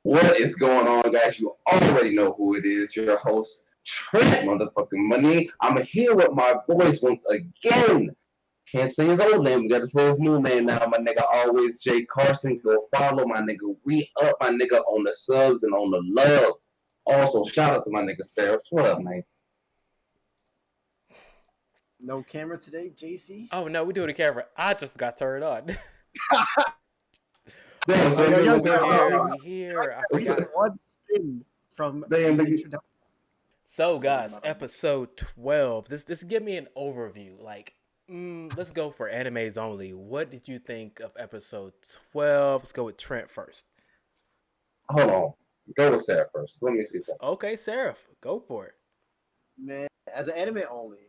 What is going on, guys? You already know who it is. Your host, Trent motherfucking Money. I'm here with my boys once again. Can't say his old name. We got to say his new name now. My nigga, always J Carson. Go follow my nigga. We up my nigga on the subs and on the love. Also, shout out to my nigga Seraph. What up, man? No camera today, JC. Oh no, we doing the camera. I just forgot to turn it on. Damn, so we here. I We forgot. said one spin from Damn, the nigga. introduction. So guys, episode 12. This give me an overview. Like, let's go for animes only. What did you think of episode 12? Let's go with Trent first. Hold on. Go with Seraph first. Let me see something. Okay, Seraph, go for it. Man, as an anime only,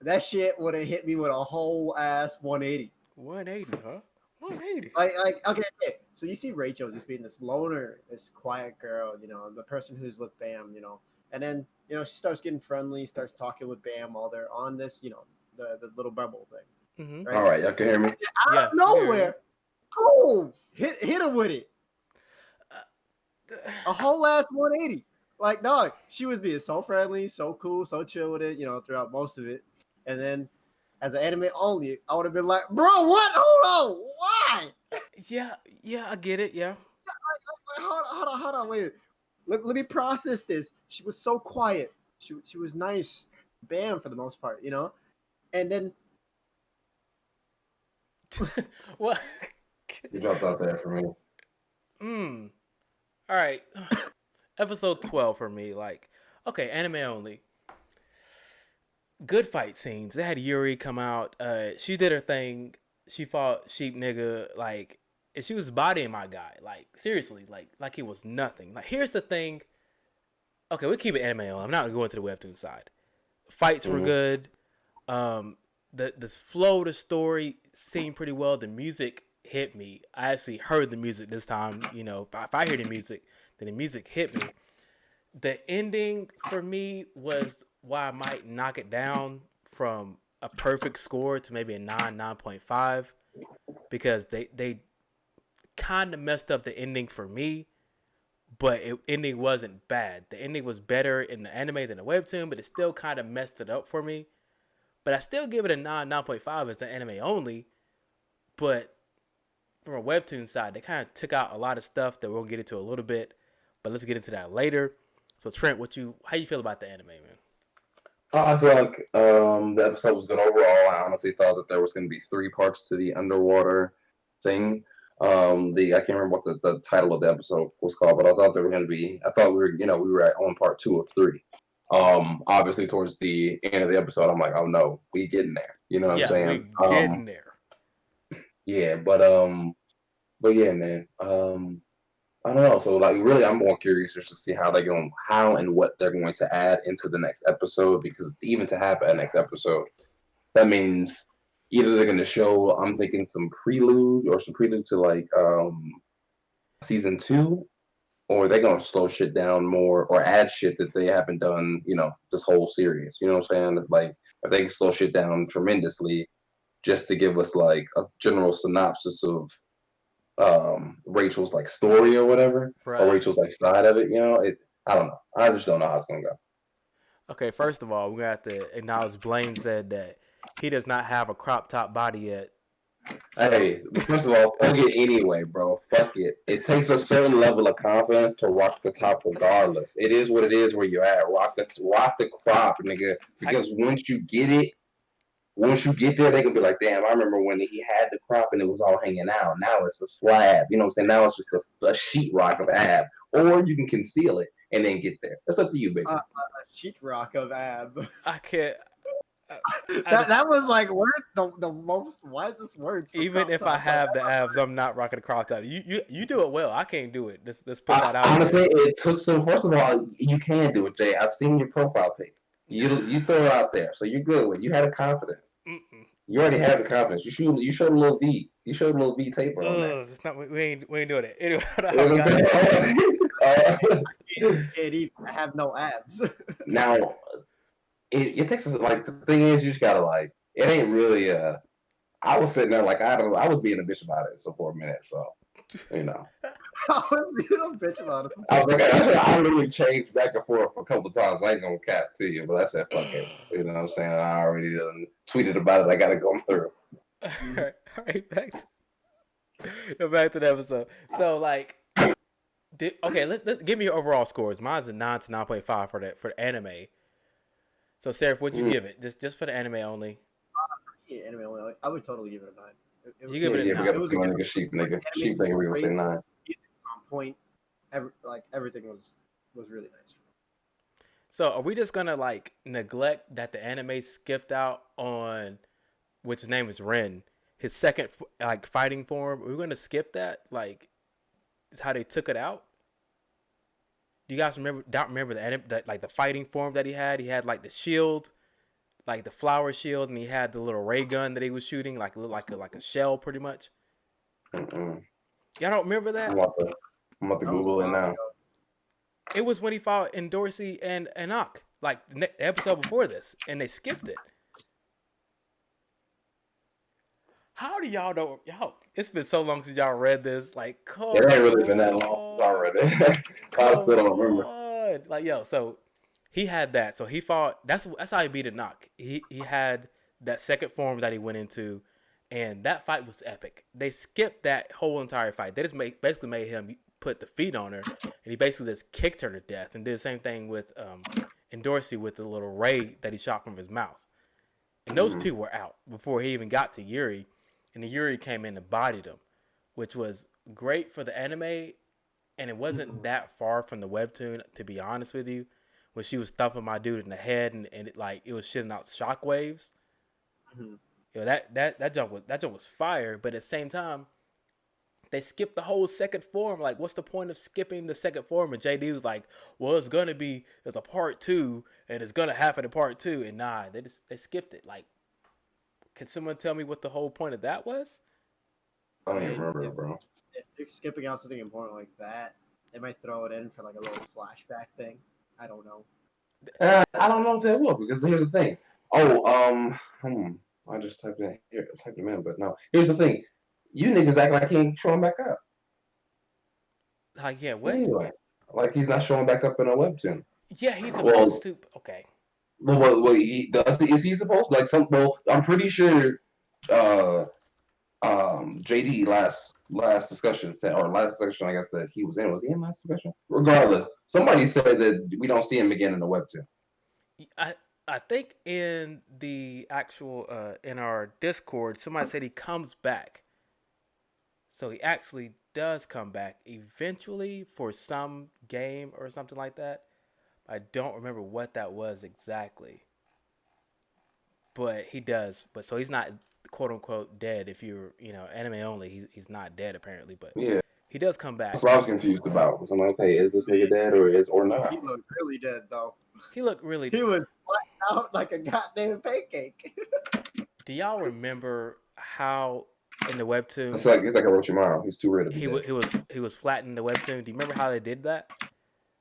that shit would have hit me with a whole ass 180. 180, huh? 180. Okay. So you see Rachel just being this loner, this quiet girl, the person who's with Bam, and then she starts getting friendly, starts talking with Bam while they're on this, the little bubble thing. Mm-hmm. Right? All right, y'all can hear me? Out of nowhere, boom, hit her with it. A whole ass 180. Like, dog, she was being so friendly, so cool, so chill with it, throughout most of it. And then, as an anime only, I would have been like, bro, what? Hold on, why? Yeah, I get it. Yeah. Like, hold on, wait. Let me process this. She was so quiet. She was nice. Bam, for the most part, And then, What? You dropped out there for me. All right. Episode 12 for me. Like, okay, anime only. Good fight scenes. They had Yuri come out. She did her thing. She fought Sheep Nigga. Like, and she was bodying my guy. Like, seriously. Like it was nothing. Like, here's the thing. Okay, we'll keep it anime on. I'm not going to the Webtoon side. Fights were good. The flow of the story seemed pretty well. The music hit me. I actually heard the music this time. If I hear the music, then the music hit me. The ending for me was why I might knock it down from a perfect score to maybe a 9.5, because they kind of messed up the ending for me, but ending wasn't bad. The ending was better in the anime than the webtoon, but it still kind of messed it up for me. But I still give it a 9.5 as the anime only. But from a webtoon side, they kind of took out a lot of stuff that we'll get into a little bit, but let's get into that later. So Trent, how you feel about the anime, man? I feel like the episode was good overall. I honestly thought that there was going to be 3 parts to the underwater thing. I can't remember what the title of the episode was called, but I thought there were going to be. I thought we were on part 2 of 3. Obviously towards the end of the episode, I'm like, oh no, we getting there. You know what I'm saying? We getting there. Yeah, but yeah, man. I don't know. So, like, really, I'm more curious just to see how and what they're going to add into the next episode. Because even to have a next episode, that means either they're going to show, I'm thinking, some prelude to like season 2, or they're going to slow shit down more or add shit that they haven't done, this whole series. You know what I'm saying? Like, if they can slow shit down tremendously, just to give us like a general synopsis of Rachel's like story or whatever, right, or Rachel's like side of it. I don't know. I just don't know how it's gonna go. Okay, first of all, we're gonna have to acknowledge Blaine said that he does not have a crop top body yet. So. Hey, first of all, fuck it anyway, bro. Fuck it. It takes a certain level of confidence to rock the top regardless. It is what it is where you're at. Rock the crop, nigga. Because once you get there, they can be like, damn, I remember when he had the crop and it was all hanging out. Now it's a slab. You know what I'm saying? Now it's just a sheetrock of ab. Or you can conceal it and then get there. That's up to you, baby. A sheetrock of ab. I can't. That was like the most wisest words. Even if I have the abs, I'm not rocking a crop top. You do it well. I can't do it. Let's put that out. Honestly, it took some. First of all, you can do it, Jay. I've seen your profile pic. You throw it out there, so you're good with it. You had a confidence. Mm-mm. You already have the confidence. You showed a little V. You showed a little V taper on that. It's not. We ain't doing it. Anyway, I have no abs. Now, it takes us like the thing is you just gotta like it ain't really I was sitting there like I was being a bitch about it for a minute, so I was being a bitch about it. I was like, I literally changed back and forth a couple times. I ain't gonna cap to you, but I said, fuck it. You know what I'm saying? I already tweeted about it. I gotta go through. All right, back to the episode. So like, okay, let's give me your overall scores. Mine's a 9 to 9.5 for the anime. So Seraph, what'd you give it? Just for the anime only? Yeah, anyway, I would totally give it a 9. You give it a Yeah, we 9. got the feeling nigga, sheep nigga. Sheep nigga, we gonna say 9. On point. Everything was really nice. So are we just gonna like neglect that the anime skipped out on, which his name is Ren, his second like fighting form? We're gonna skip that? Like, is how they took it out? Do you guys remember? Don't remember that like the fighting form that he had? He had like the shield, like the flower shield, and he had the little ray gun that he was shooting, like like a shell, pretty much. Mm-mm. Y'all don't remember that? I'm about to Google it now. It was when he fought in Dorsey and Enoch, like the episode before this, and they skipped it. How do y'all know? Y'all, it's been so long since y'all read this. Like, come It ain't really been that long since I read it. I still don't remember. on. Like, yo, so he had that. So he fought. That's how he beat Enoch. He had that second form that he went into, and that fight was epic. They skipped that whole entire fight. They just basically made him put the feet on her, and he basically just kicked her to death. And did the same thing with in Dorsey with the little ray that he shot from his mouth. And those two were out before he even got to Yuri. And the Yuri came in and bodied him, which was great for the anime. And it wasn't that far from the webtoon, to be honest with you, when she was thumping my dude in the head and it was shitting out shockwaves. Mm-hmm. You know, that jump was fire, but at the same time, they skipped the whole second form. Like, what's the point of skipping the second form? And JD was like, well, there's a part 2, and it's gonna happen in part 2. And nah, they skipped it. Like, can someone tell me what the whole point of that was? I don't even remember, bro. If they're skipping out something important like that, they might throw it in for like a little flashback thing. I don't know. I don't know if they will, because here's the thing. Oh, I just typed him in, but no. Here's the thing. You niggas act like he ain't showing back up. Like, yeah, what? Anyway, like he's not showing back up in a webtoon. Yeah, he's supposed to. Okay. Well, is he supposed to? Like some? Well, I'm pretty sure. JD last discussion said, or last discussion I guess that he was in. Was he in last discussion? Regardless, somebody said that we don't see him again in the webtoon. I think in the actual in our Discord, somebody said he comes back. So he actually does come back eventually for some game or something like that. I don't remember what that was exactly. But he does. But so he's not quote unquote dead. If you're anime only, he's not dead apparently. But Yeah, he does come back. that's what I was confused about. So I'm like, okay, is this nigga dead or not? He looked really dead though. He looked really. He was flat out like a goddamn pancake. Do y'all remember how in the webtoon? It's like Orochimaru. He's too rare to be dead. He was flat in the webtoon. Do you remember how they did that?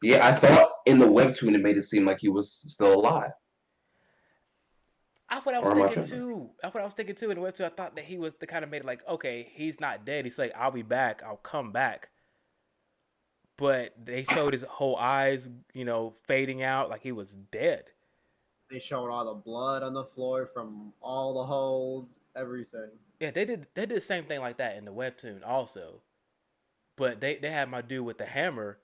Yeah, I thought in the webtoon it made it seem like he was still alive. That's what I was thinking too. That's what I was thinking too. In the webtoon, I thought that he was the kind of made it like, okay, he's not dead. He's like, I'll be back. I'll come back. But they showed his whole eyes, fading out like he was dead. They showed all the blood on the floor from all the holes, everything. Yeah, they did the same thing like that in the webtoon also. But they had my dude with the hammer.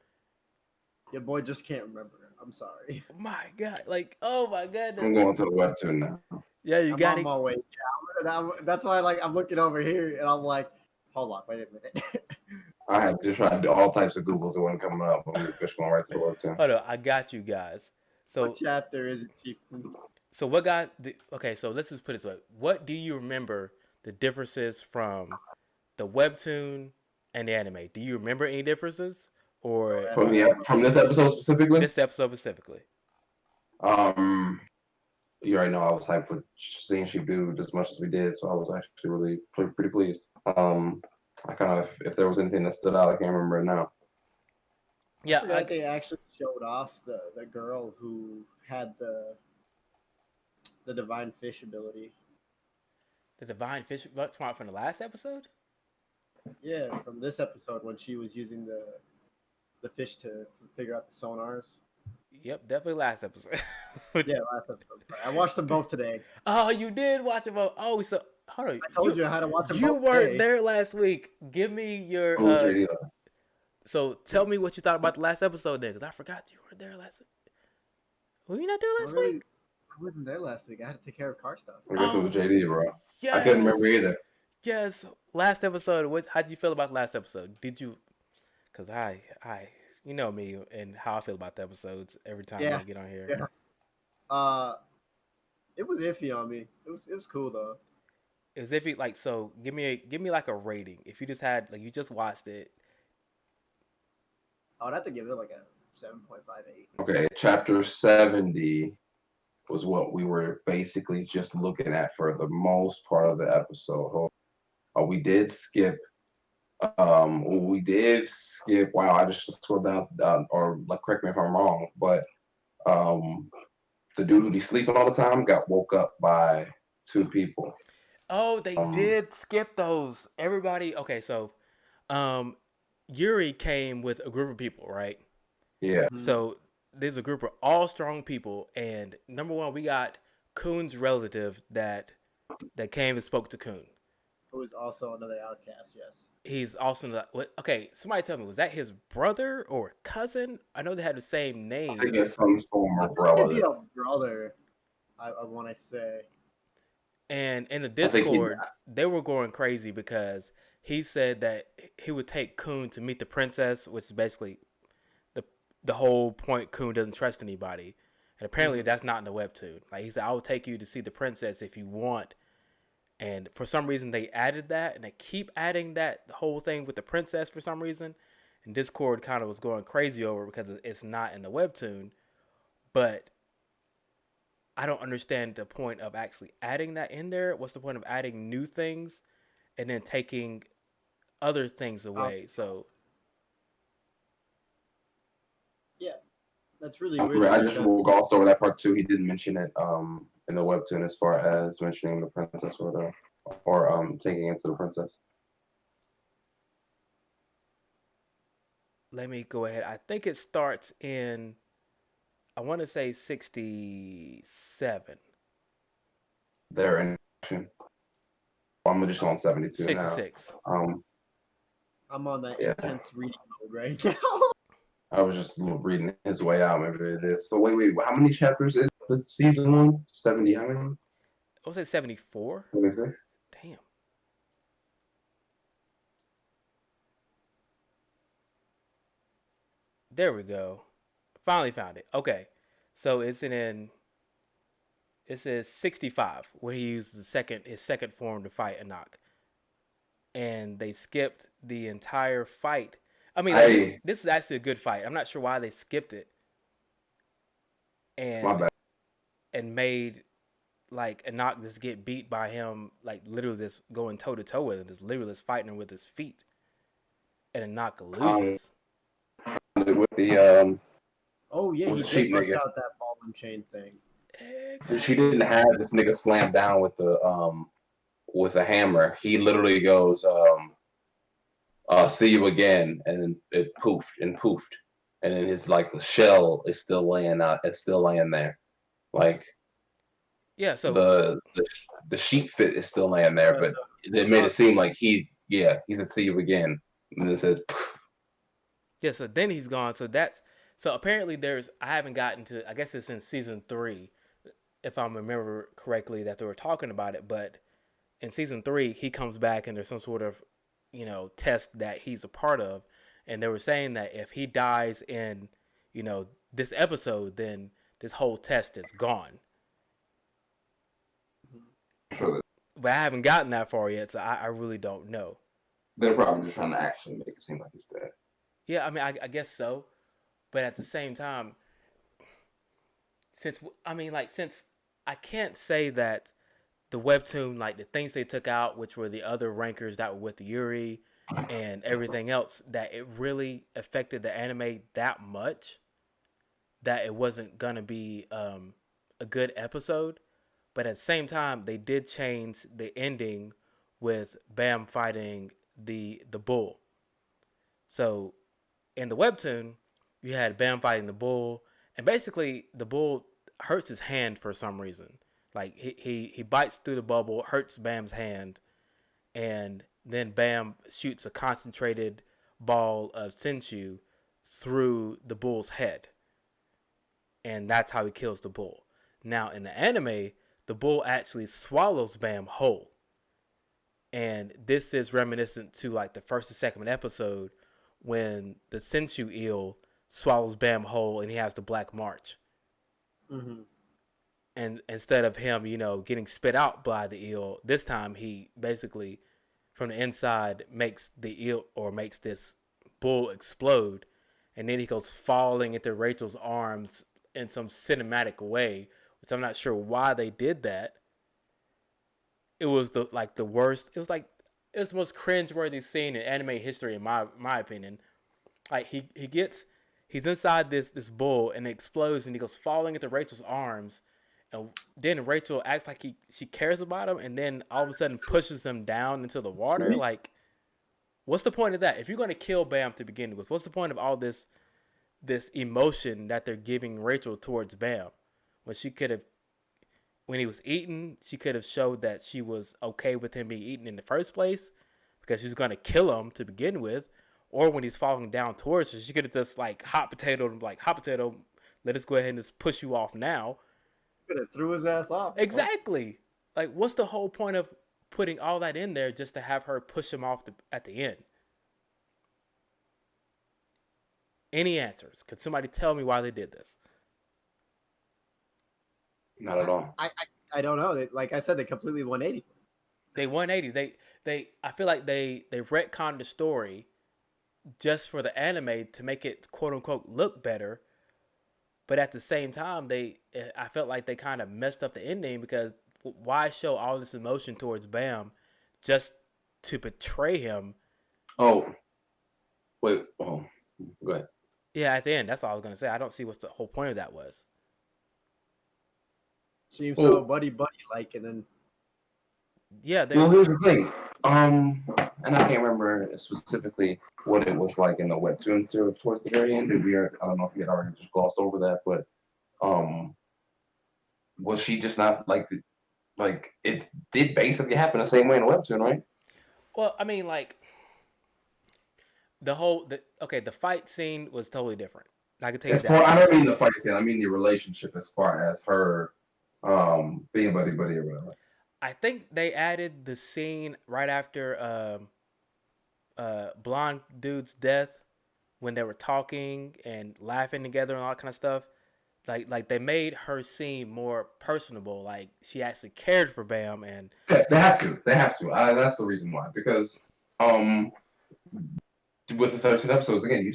Your boy just can't remember. I'm sorry. My God, like, oh my God. I'm going to the webtoon now. Yeah, you got it. I'm on my way. Yeah, that's why, I'm looking over here and I'm like, hold on, wait a minute. I had just tried to do all types of Googles that wasn't coming up. I'm just going right to the webtoon. Oh no, I got you guys. So what chapter is it, Chief? So what got okay? So let's just put it this way. What do you remember the differences from the webtoon and the anime? Do you remember any differences? Or from this episode specifically? This episode specifically. You already know I was hyped with seeing she do as much as we did, so I was actually really pretty pleased. I kind of, if there was anything that stood out, I can't remember it now. Yeah, they actually showed off the girl who had the divine fish ability. The divine fish from the last episode? Yeah, from this episode when she was using the fish to figure out the sonars. Yep, definitely last episode. Yeah, last episode. Sorry. I watched them both today. Oh, you did watch them both. Oh, so hold on. I told you I had to watch them You both weren't today. there last week. Give me your Cool, JD. So tell me what you thought about the last episode then, because I forgot you weren't there last week. Were you not there last Really, week? I wasn't there last week. I had to take care of car stuff. I guess it was Oh, JD, bro. yes. I couldn't remember either. Yes. Last episode. How did you feel about the last episode? Did you? Because you know me and how I feel about the episodes every time Yeah, I get on here. yeah. It was iffy on me. It was cool though. As if you like, so give me like a rating. If you just had like you just watched it. I would have to give it like a 7.58. Okay, chapter 70 was what we were basically just looking at for the most part of the episode. We did skip. Wow, I just scrolled down, or like, correct me if I'm wrong, but the dude who be sleeping all the time got woke up by two people. Oh, they did skip those. Everybody. Okay, so, Yuri came with a group of people, right? Yeah. So there's a group of all strong people, and number one, we got Kuhn's relative that came and spoke to Kuhn. Who was also another outcast? Yes. He's also not. What? Okay, somebody tell me, was that his brother or cousin? I know they had the same I name. think it's some form I of thought it'd be relative. a brother. I want to say. And in the I think Discord, they were going crazy because he said that he would take Kuhn to meet the princess, which is basically the whole point. Kuhn doesn't trust anybody, and apparently that's not in the webtoon. Like he said, I will take you to see the princess if you want. And for some reason, they added that, and they keep adding that whole thing with the princess for some reason. And Discord kind of was going crazy over it because it's not in the webtoon. But I don't understand the point of actually adding that in there. What's the point of adding new things and then taking other things away? So yeah, that's really weird. I just glossed over that part too. He didn't mention it in the webtoon as far as mentioning the princess or taking it to the princess. let me go ahead. I think it starts in, I want to say 67. They're in action. I'm just on 72 66. now. I'm on that intense reading mode right now. I was just reading his way out. Maybe it is. So wait. How many chapters is the season one? 70. How many? I was say 74. 76? Damn. There we go. Finally found it. Okay. So it says 65 when he used his second form to fight Anak. And they skipped the entire fight. I mean, like, this is actually a good fight. I'm not sure why they skipped it. My bad. And made like Anak just get beat by him, like literally just going toe to toe with him, just literally just fighting him with his feet. And Anak loses. With the oh yeah, he did bust out that ball and chain thing. Exactly. She didn't have this nigga slam down with a hammer. He literally goes, see you again, and it poofed, and then his like the shell is still laying out. It's still laying there, like yeah. So the sheep fit is still laying there, but it made it seem like he said see you again, and then it says. Poof. Yeah. So then he's gone. So apparently I haven't gotten to. I guess it's in season 3, if I remember correctly, that they were talking about it. But in season 3, he comes back and there's some sort of, test that he's a part of. And they were saying that if he dies in, this episode, then this whole test is gone. Sure. But I haven't gotten that far yet, so I really don't know. They're probably just trying to actually make it seem like he's dead. Yeah, I mean, I guess so. But at the same time, since I can't say that the webtoon, like the things they took out, which were the other rankers that were with the Yuri and everything else, that it really affected the anime that much that it wasn't gonna be a good episode. But at the same time, they did change the ending with Bam fighting the bull. So in the webtoon, you had Bam fighting the bull, and basically the bull hurts his hand for some reason. Like he bites through the bubble, hurts Bam's hand, and then Bam shoots a concentrated ball of Senshu through the bull's head, and that's how he kills the bull. Now in the anime, the bull actually swallows Bam whole, and this is reminiscent to like the first and second episode when the Senshu eel swallows Bam whole and he has the Black March. Mm-hmm. And instead of him, getting spit out by the eel, this time he basically from the inside makes the eel or makes this bull explode, and then he goes falling into Rachel's arms in some cinematic way, which I'm not sure why they did that. It was the worst. It was the most cringeworthy scene in anime history, in my opinion. Like he's inside this bull and it explodes and he goes falling into Rachel's arms, and then Rachel acts like she cares about him, and then all of a sudden pushes him down into the water. Like, what's the point of that? If you're gonna kill Bam to begin with, what's the point of all this emotion that they're giving Rachel towards Bam when she could have? When he was eaten, she could have showed that she was okay with him being eaten in the first place because she was going to kill him to begin with. Or when he's falling down towards her, she could have just hot potato, let us go ahead and just push you off now. Could have threw his ass off. Exactly. Like, what's the whole point of putting all that in there just to have her push him off at the end? Any answers? Could somebody tell me why they did this? Not at all. I don't know. Like I said, they completely 180. They 180. They I feel like they retconned the story just for the anime to make it quote unquote look better, but at the same time I felt like they kind of messed up the ending because why show all this emotion towards Bam just to betray him? Oh, wait. Oh, go ahead. Yeah, at the end, that's all I was gonna say. I don't see what the whole point of that was. Seems so buddy like, and then yeah. Well, here's the thing. And I can't remember specifically what it was like in the webtoon towards the very end. I don't know if you had already just glossed over that, but was she just not like it did basically happen the same way in the webtoon, right? Well, I mean, like the fight scene was totally different. I can tell you that. I don't mean the fight scene. I mean the relationship as far as her being buddy or whatever. I think they added the scene right after blonde dude's death when they were talking and laughing together and all that kind of stuff. Like they made her seem more personable. Like she actually cared for Bam, and yeah, they have to. That's the reason why. Because with the 13 episodes, again,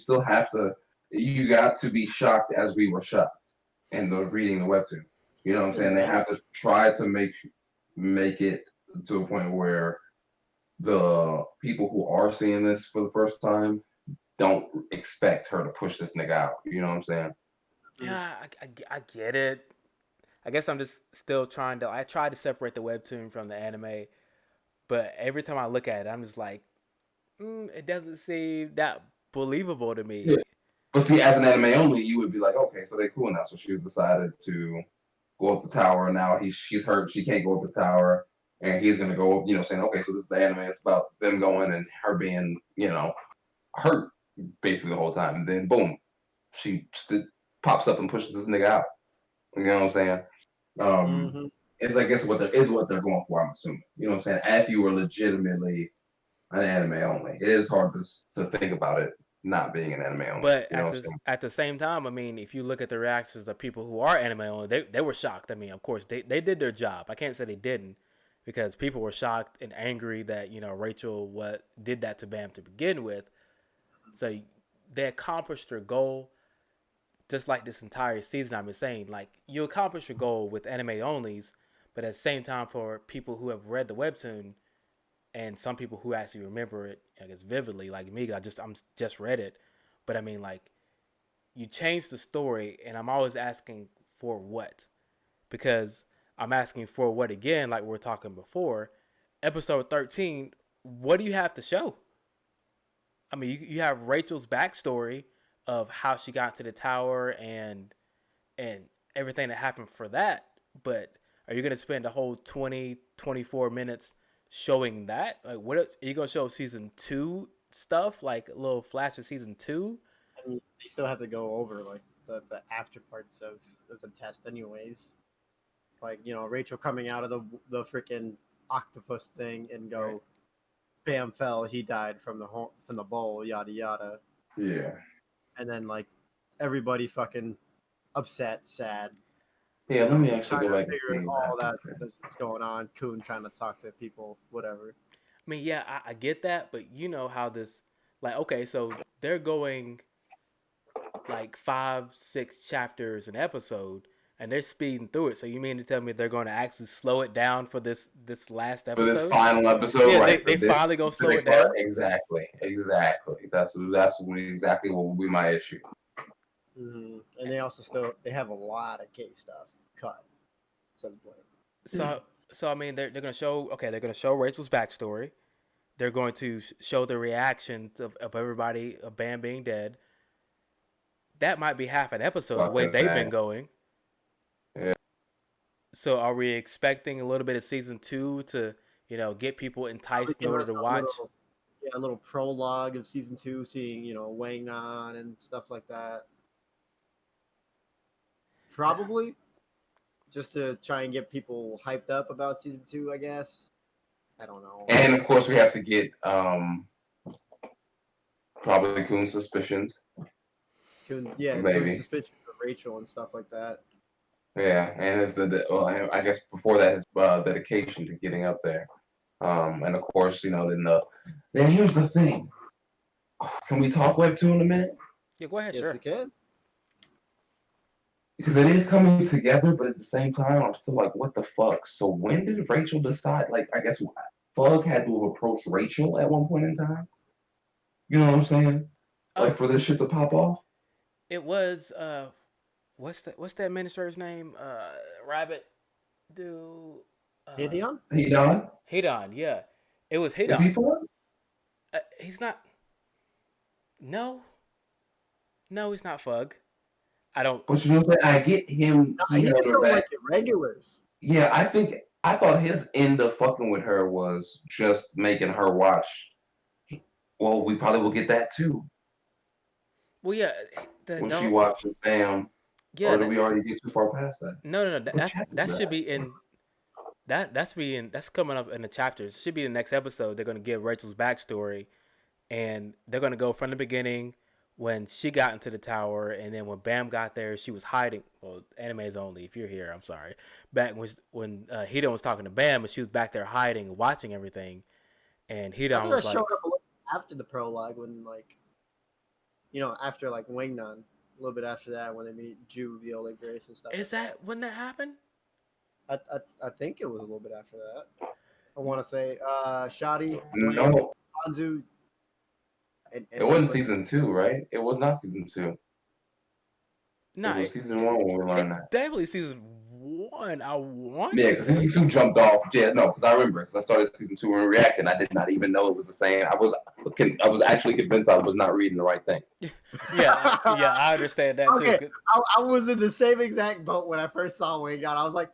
you got to be shocked as we were shocked in the reading the webtoon. You know what I'm saying? They have to try to make it to a point where the people who are seeing this for the first time don't expect her to push this nigga out. You know what I'm saying? Yeah, I get it. I guess I'm just still I try to separate the webtoon from the anime, but every time I look at it, I'm just like, it doesn't seem that believable to me. Yeah. But see, as an anime only, you would be like, okay, so they cool now. So she's decided to go up the tower. Now she's hurt. She can't go up the tower. And he's going to go up, saying, okay, so this is the anime. It's about them going and her being, hurt basically the whole time. And then, boom, she pops up and pushes this nigga out. You know what I'm saying? It's, I guess, what they're going for, I'm assuming. You know what I'm saying? If you were legitimately an anime only, it is hard to think about it not being an anime only. But at the same time, I mean, if you look at the reactions of people who are anime only, they were shocked. I mean, of course, they did their job. I can't say they didn't, because people were shocked and angry that Rachel did that to Bam to begin with. So they accomplished their goal, just like this entire season. I've been saying, like, you accomplish your goal with anime onlys, but at the same time, for people who have read the webtoon, and some people who actually remember it, I guess, vividly, like me, I'm just read it. But I mean, like, you change the story, and I'm always asking for what? Because I'm asking for what again, like we were talking before. Episode 13, what do you have to show? I mean, you have Rachel's backstory of how she got to the tower and everything that happened for that. But are you gonna spend the whole 20-24 minutes showing that? Like, what else, are you gonna show season two stuff, like a little flash of season two? I mean, they still have to go over like the after parts of the test, anyways. Like Rachel coming out of the freaking octopus thing and go, Right. bam, fell, he died from the bowl, yada yada, Yeah. and then like everybody fucking upset, sad, Yeah, let me actually trying go to back and figure see what all happens that's going on. Coon trying to talk to people, whatever. I mean, yeah, I get that, but you know how this, like, okay, so they're going like 5-6 chapters an episode, and they're speeding through it. So you mean to tell me they're going to actually slow it down for this last for this episode? final episode, Yeah, right? For they this finally gonna slow it specific part, down. exactly. That's exactly what will be my issue. And they also they have a lot of cave stuff cut. So So I mean, they're gonna show, okay, they're gonna show Rachel's backstory. They're going to show the reactions of everybody of Bam being dead. That might be half an episode the way Fucking they've been that. going. Yeah. So are we expecting a little bit of season two to, get people probably enticed in give order us to watch? a little prologue of season two, seeing Wang Nan and stuff like that. Probably just to try and get people hyped up about season two, I guess. I don't know. And of course, we have to get probably Coon's suspicions, Coon's maybe. suspicion of Rachel and stuff like that. Yeah, and it's well, I guess before that, his dedication to getting up there. And of course, then here's the thing. Can we talk Webtoon a minute? Yeah, go ahead, Yes, sure. we can. Because it is coming together, but at the same time, I'm still like, what the fuck? So when did Rachel decide? Like, I guess Fug had to have approached Rachel at one point in time. You know what I'm saying? Like Oh, for this shit to pop off. it was what's that administrator's name? Rabbit dude. Hideon? He done? Hidon, yeah. It was Is he Hidon. Fug? He's not. No, no, he's not Fug. I don't. But you know what? I get him. Nah, He he held her become back. like irregulars. Yeah, I thought his end of fucking with her was just making her watch. Well, we probably will get that too Well, yeah, when she watches Bam. yeah, Or did we already get too far past that? no. What chapter That is should be in that's coming up in the chapters. It should be the next episode. They're gonna give Rachel's backstory, and they're gonna go from the beginning when she got into the tower, and then when Bam got there, she was hiding. Well, anime is only if you're here. I'm sorry. Back when Hidon was talking to Bam, and she was back there hiding, watching everything, and I Hidon think was that like, showed up a little after the prologue when after like Wang Nan, a little bit after that when they meet Ju, Viola, Grace and stuff. "Is like that when that happened?" I think it was a little bit after that. I want to say Shadi, No, Hanzu, and it wasn't season 2, right? It was not season 2. No, It was season 1 when we learned that. definitely season one. I want Yeah, to because say. season 2 jumped off. Yeah, no, because I remember because I started season 2 when we reacted. I did not even know it was the same. I was actually convinced I was not reading the right thing. Yeah, I understand that Okay, too. I was in the same exact boat when I first saw Wang Nan. I was like,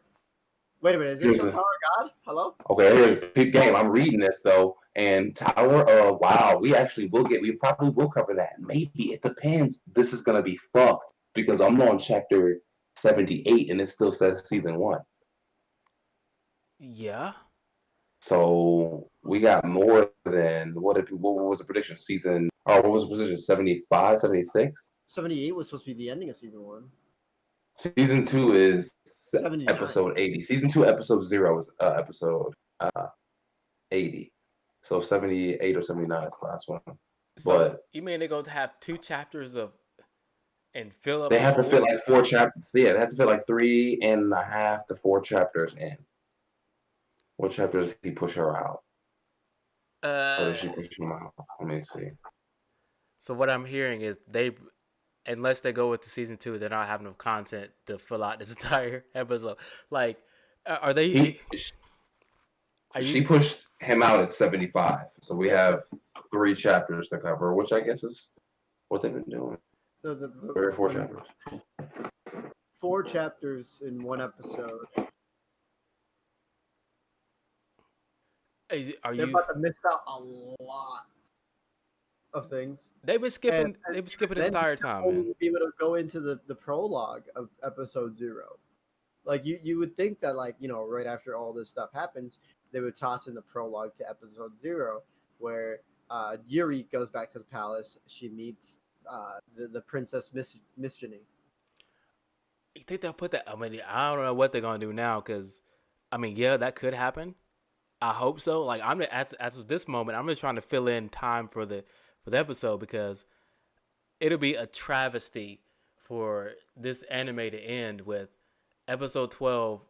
wait a minute, is this still Tower of God? Hello? Okay, here's a big game. I'm reading this though, and Tower of Wow. We probably will cover that. Maybe it depends. This is gonna be fucked because I'm on chapter 78 and it still says season 1. Yeah. So we got more than what was the prediction? What was the prediction? 75, 76? 78 was supposed to be the ending of season 1. Season 2 is 79. episode 80. Season 2, episode 0 is episode 80. So 78 or 79 is the last one. So But you mean they're going to have 2 chapters and fill up they a have to whole? fit like 4 chapters. Yeah, they have to fit like 3.5 to 4 chapters in. What chapters did he push her out? Or did she push him out? Let me see. So what I'm hearing is unless they go with the season 2, they're not having enough content to fill out this entire episode. Like, are they? She pushed him out at 75, so we have 3 chapters to cover, which I guess is what they've been doing. 3 or 4 chapters. 4 chapters in one episode. They're about to miss out a lot of things. They've been skipping. They've been skipping the entire time, man. Be able to go into the prologue of episode 0. Like you would think that, like, you know, right after all this stuff happens, they would toss in the prologue to episode 0, where Yuri goes back to the palace. She meets the princess Misjini. You think they'll put that? I mean, I don't know what they're gonna do now, because, I mean, yeah, that could happen. I hope so. Like, I'm at this moment, I'm just trying to fill in time for the episode, because it'll be a travesty for this anime to end with episode 12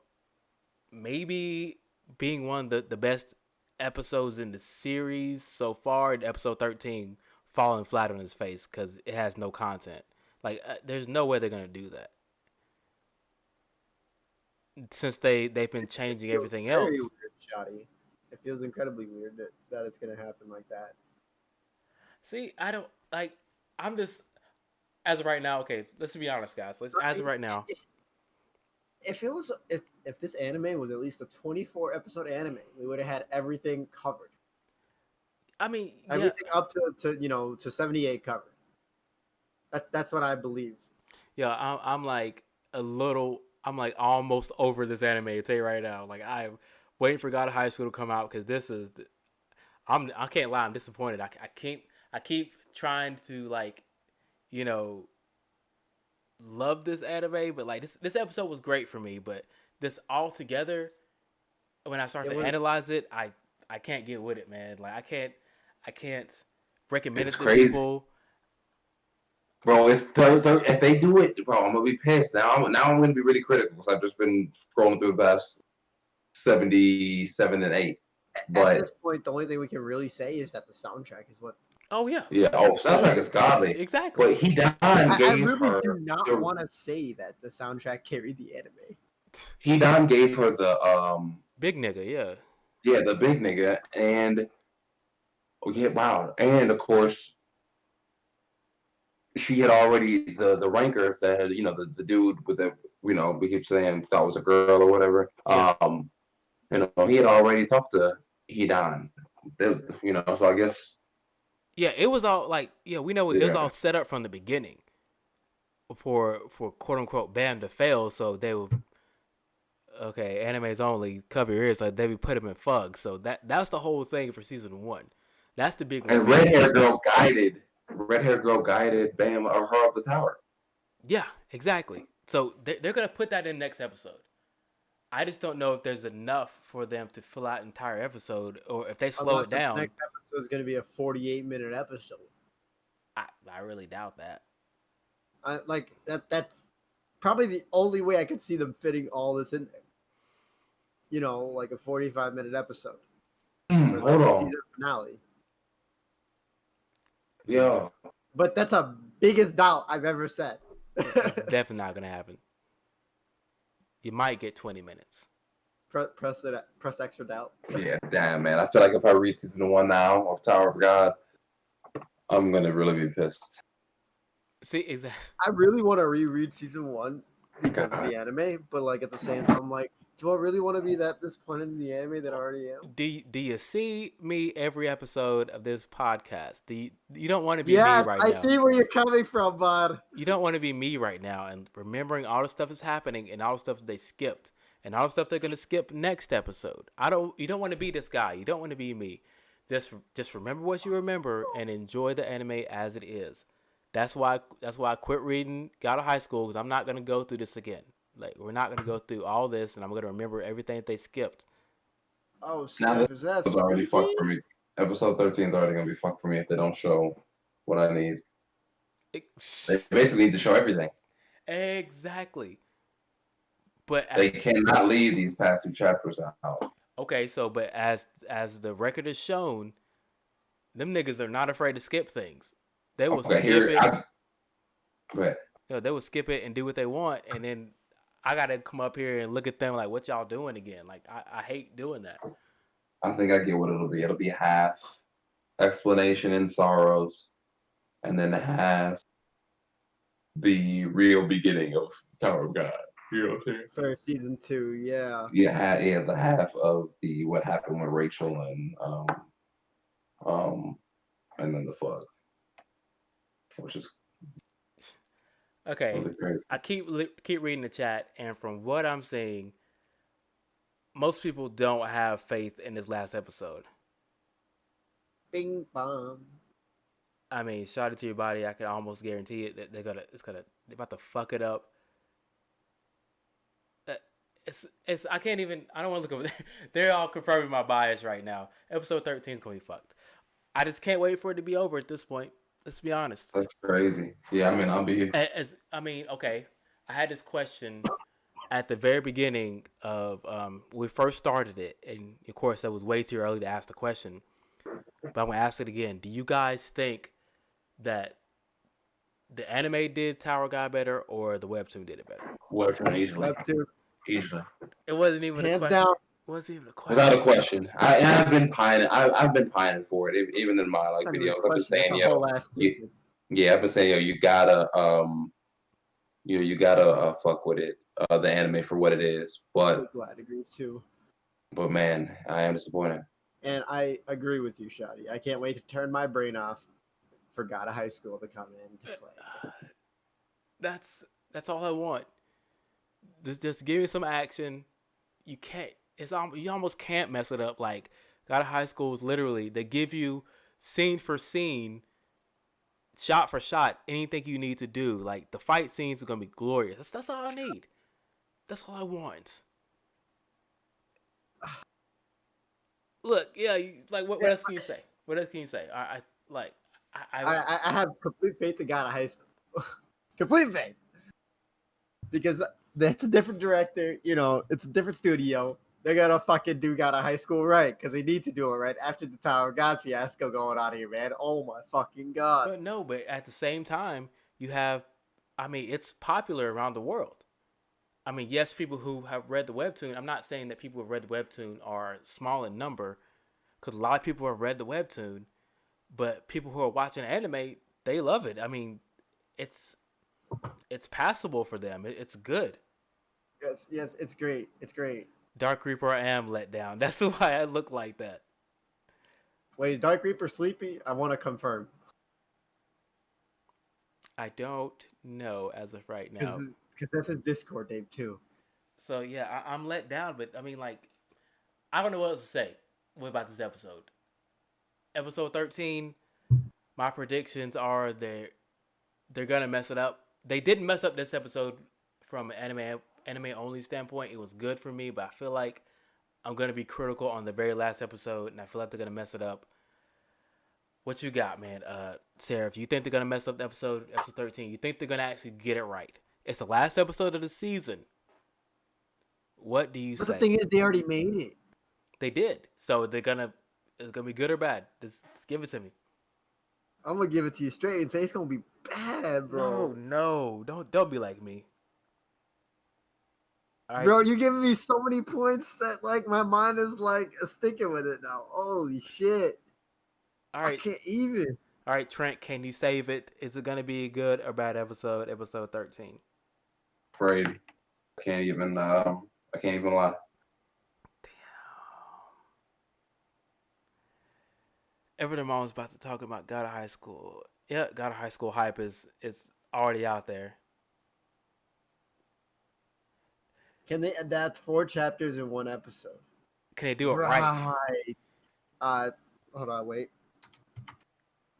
maybe being one of the best episodes in the series so far, and episode 13 falling flat on his face because it has no content. Like, there's no way they're gonna do that, since they've been changing everything else. Weird, Shoddy. It feels incredibly weird that it's gonna happen like that. See, I don't like. I'm just, as of right now. Okay, let's be honest, guys. As of right now, if this anime was at least a 24 episode anime, we would have had everything covered. I mean, everything up to 78 covered. That's what I believe. Yeah, I'm like almost over this anime. I'll tell you right now. Like, I'm waiting for God of High School to come out, because this is, I can't lie, I'm disappointed. I keep trying to, like, you know, love this anime, but like this episode was great for me, but this all together, when I start to analyze it, I can't get with it, man. Like, I can't recommend it to people. Bro, it's if they do it, bro, I'm gonna be pissed. Now I'm gonna be really critical, because I've just been scrolling through the past 77 and 8. But at this point, the only thing we can really say is that the soundtrack is what. Oh yeah. Yeah. Oh, soundtrack is godly. Exactly. But I really do not want to say that the soundtrack carried the anime. Hidan gave her the big nigga, yeah. Yeah, the big nigga, and and of course, she had already the ranker that, you know, the dude with the, you know, we keep saying thought was a girl or whatever. Yeah. You know, he had already talked to Hidan. You know, so I guess. Yeah, it was all like, it was all set up from the beginning for quote unquote Bam to fail, so they would, okay, animes only, cover your ears, like they would put him in Fug. So that's the whole thing for season 1. That's the big. And red hair girl guided Bam or her up the tower. Yeah, exactly. So they're gonna put that in next episode. I just don't know if there's enough for them to fill out an entire episode, or if they slow it down. The next episode is going to be a 48-minute episode. I really doubt that. That's probably the only way I could see them fitting all this in there. You know, like a 45-minute episode. Hold on. Season finale. Yeah. But that's a biggest doubt I've ever said. Definitely not gonna happen. You might get 20 minutes. Press extra doubt. Yeah, damn, man. I feel like if I read season 1 now of Tower of God, I'm gonna really be pissed. See, exactly. I really want to reread season 1 because of the anime, but like at the same time, I'm like, do I really want to be that disappointed in the anime that I already am? Do you see me every episode of this podcast? You don't want to be me right now. Yes, I see where you're coming from, bud. You don't want to be me right now, and remembering all the stuff that's happening and all the stuff they skipped and all the stuff they're gonna skip next episode. You don't want to be this guy. You don't want to be me. Just remember what you remember and enjoy the anime as it is. That's why I quit reading God of High School, because I'm not gonna go through this again. Like, we're not gonna go through all this, and I'm gonna remember everything that they skipped. Oh, snap! Is that already fucked for me? Episode 13 is already gonna be fucked for me if they don't show what I need. They basically need to show everything. Exactly. But they cannot leave these past 2 chapters out. Okay, so but as the record has shown, them niggas are not afraid to skip things. They will skip it. Go ahead. They will skip it and do what they want, and then I gotta come up here and look at them like, what y'all doing again? Like, I hate doing that. I think I get what it'll be. It'll be half explanation and sorrows, and then half the real beginning of Tower of God. You know what I'm saying? For season 2, yeah. Yeah, the half of the what happened with Rachel um and then the fuck, which is Okay, really crazy. I keep reading the chat, and from what I'm seeing, most people don't have faith in this last episode. Bing bong. I mean, shout it to your body. I can almost guarantee it that they're about to fuck it up. It's I can't even. I don't want to look over. They're all confirming my bias right now. Episode 13 is gonna be fucked. I just can't wait for it to be over at this point. Let's be honest. That's crazy. Yeah, I mean, I'll be. Okay, I had this question at the very beginning of we first started it, and of course that was way too early to ask the question. But I'm gonna ask it again. Do you guys think that the anime did Tower God better, or the webtoon did it better? Webtoon easily. Webtoon. Easily. It wasn't even a Hands question. down. It wasn't even a question. Without a question. I've been pining. I've been pining for it. Even in my It's not even a videos, I've been question, saying, it's a yo, whole ass you, season. yeah, I've been saying, yo, you gotta you gotta fuck with it, the anime for what it is. I'm glad agrees too. But man, I am disappointed. And I agree with you, Shotty. I can't wait to turn my brain off for God of High School to come in to play. That's all I want. Just give me some action. You can't. You almost can't mess it up. Like God of High School is literally they give you scene for scene, shot for shot, anything you need to do. Like the fight scenes are gonna be glorious. That's all I need. That's all I want. Look, yeah, what else can you say? What else can you say? I have complete faith in God of High School. Complete faith. Because that's a different director, it's a different studio. They're gonna fucking do God of High School right, because they need to do it right after the Tower of God fiasco going on here, man. Oh my fucking god. But at the same time, you have, it's popular around the world. I mean, yes, people who have read the webtoon. I'm not saying that people who have read the webtoon are small in number, because a lot of people have read the webtoon, but people who are watching anime, they love it. I mean, it's passable for them. It's good. Yes, it's great. It's great. Dark Reaper, I am let down. That's why I look like that. Wait, is Dark Reaper sleepy? I want to confirm. I don't know as of right now. Because that's his Discord name too. So yeah, I'm let down, but I mean, like, I don't know what else to say about this episode. Episode 13, my predictions are they're gonna mess it up. They didn't mess up this episode from an anime only standpoint. It was good for me, but I feel like I'm gonna be critical on the very last episode, and I feel like they're gonna mess it up. What you got, man? Seraph, you think they're gonna mess up the episode 13? You think they're gonna actually get it right? It's the last episode of the season. What do you say? But the thing is, they already made it. They did. So it's gonna be good or bad? Just give it to me. I'm gonna give it to you straight and say it's gonna be bad, bro. No, don't be like me. All right. Bro, you're giving me so many points that like my mind is like sticking with it now. Holy shit! All right, I can't even. All right, Trent, can you save it? Is it gonna be a good or bad episode? Episode 13. Afraid. I can't even lie. Damn. Everyone was about to talk about God of High School. Yeah, God of High School hype is already out there. Can they adapt 4 chapters in 1 episode? Can they do it right? Hold on, wait.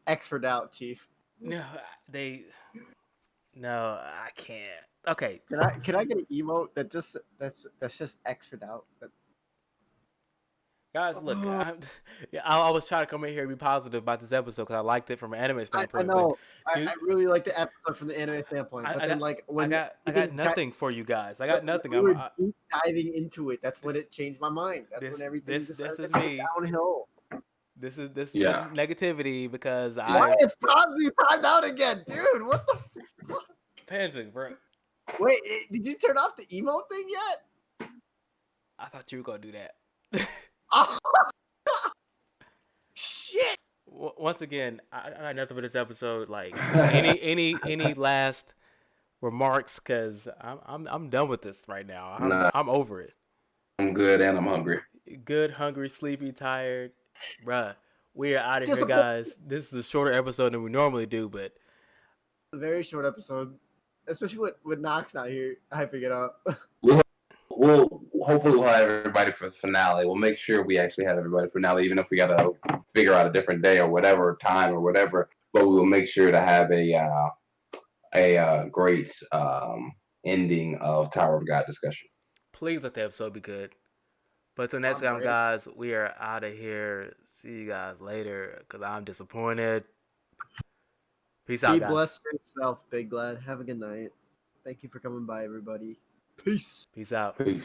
X for doubt, Chief. No, I can't. Okay. Can I get an emote that's just X for doubt? Guys, look, I was trying to come in here and be positive about this episode because I liked it from an anime standpoint. I know. I really like the episode from the anime standpoint. But I got nothing for you guys. I got nothing. We were deep diving into it. That's when it changed my mind. That's when everything this is me downhill. This is negativity because Why is Ponzi timed out again, dude? What the fuck? Pansy, bro. Wait, did you turn off the emote thing yet? I thought you were gonna do that. once again, I got nothing for this episode. Like any last remarks? Cause I'm done with this right now. Nah, I'm over it. I'm good and I'm hungry. Good, hungry, sleepy, tired, bruh. We are out of here, Just guys. This is a shorter episode than we normally do, but a very short episode, especially with Knox not here hyping it up. We'll, we'll hopefully we'll have everybody for the finale. We'll make sure we actually have everybody for the finale, even if we gotta figure out a different day or whatever time or whatever. But we will make sure to have a great ending of Tower of God discussion. please let the episode be good. But till next I'm time, ready. guys, we are out of here. See you guys later, because I'm disappointed. Peace out, Be guys. blessed yourself, Big Glad. Have a good night. Thank you for coming by, everybody. Peace. Peace out. Peace.